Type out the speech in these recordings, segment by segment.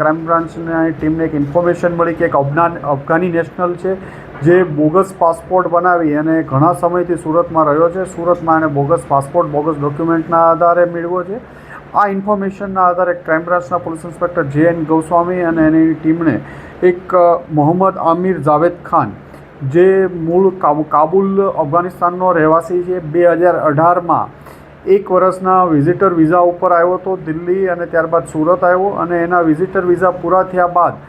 Crime બ્રાન્ચની ટીમને એક ઇન્ફોર્મેશન મળી કે એક અફઘાની નેશનલ છે જે બોગસ પાસપોર્ટ બનાવી અને ઘણા સમયથી સુરતમાં રહ્યો છે. સુરતમાં એણે બોગસ પાસપોર્ટ બોગસ ડોક્યુમેન્ટના આધારે મેળવ્યો છે. આ ઇન્ફોર્મેશનના આધારે ક્રાઇમ બ્રાન્ચના પોલીસ ઇન્સ્પેક્ટર જે.એન. ગોસ્વામી અને એની ટીમને એક મોહમ્મદ આમિર જાવેદ ખાન જે મૂળ કાબુલ અફઘાનિસ્તાનનો રહેવાસી છે, 2018માં 1 વર્ષના વિઝિટર વિઝા ઉપર આવ્યો હતો દિલ્હી અને ત્યારબાદ સુરત આવ્યો અને એના વિઝિટર વિઝા પૂરા થયા બાદ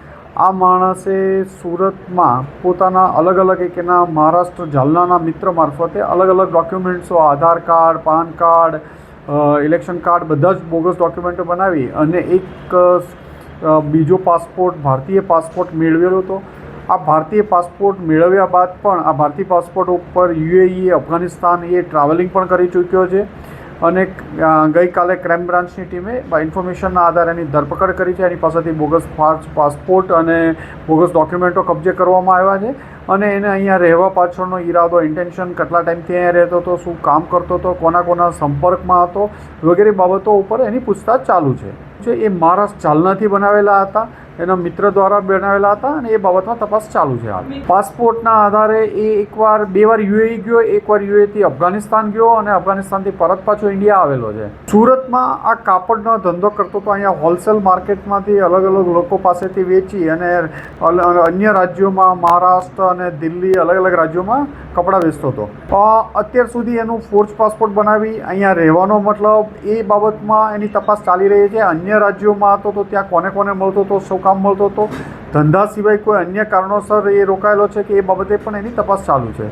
આ માણસે સુરતમાં પોતાના અલગ અલગ એક એના મહારાષ્ટ્ર જાલનાના મિત્ર મારફતે અલગ અલગ ડોક્યુમેન્ટ્સો Aadhaar card, PAN card, election card બધા જ બોગસ ડોક્યુમેન્ટો બનાવી અને એક બીજો પાસપોર્ટ ભારતીય પાસપોર્ટ મેળવેલો હતો. આ ભારતીય પાસપોર્ટ મેળવ્યા બાદ પણ આ ભારતીય પાસપોર્ટ ઉપર યુએઈ, અફઘાનિસ્તાન એ ટ્રાવેલિંગ પણ કરી ચૂક્યો છે અને ગઈકાલે ક્રાઇમ બ્રાન્ચની ટીમે ઇન્ફોર્મેશનના આધારે એની ધરપકડ કરી છે. એની પાસેથી બોગસ પાસપોર્ટ અને બોગસ ડોક્યુમેન્ટો કબજે કરવામાં આવ્યા છે અને એને અહીંયા રહેવા પાછળનો ઈરાદો, ઇન્ટેન્શન, કેટલા ટાઈમથી અહીંયા રહેતો હતો, શું કામ કરતો હતો, કોના સંપર્કમાં હતો વગેરે બાબતો ઉપર એની પૂછતાછ ચાલુ છે. એ મહારાષ્ટ્ર જાલનાથી બનાવેલા હતા, એના મિત્ર દ્વારા બનાવેલા હતા અને એ બાબતમાં તપાસ ચાલુ છે. પાસપોર્ટના આધારે એ એકવાર 2 વાર યુએઈ ગયો, એકવાર યુએઈથી અફઘાનિસ્તાન ગયો અને અફઘાનિસ્તાનથી પરત પાછો ઇન્ડિયા આવેલો છે. સુરતમાં આ કાપડનો ધંધો કરતો હતો. અહીંયા હોલસેલ માર્કેટમાંથી અલગ અલગ લોકો પાસેથી વેચી અને અન્ય રાજ્યોમાં મહારાષ્ટ્ર અને દિલ્હી અલગ અલગ રાજ્યોમાં કપડાં વેચતો હતો. અત્યાર સુધી એનું ફોર્જ પાસપોર્ટ બનાવી અહીંયા રહેવાનો મતલબ એ બાબતમાં એની તપાસ ચાલી રહી છે. અન્ય રાજ્યોમાં હતો તો ત્યાં કોને કોને મળતો હતો, શું કામ મળતો હતો, ધંધા સિવાય કોઈ અન્ય કારણોસર એ રોકાયેલો છે કે એ બાબતે પણ એની તપાસ ચાલુ છે.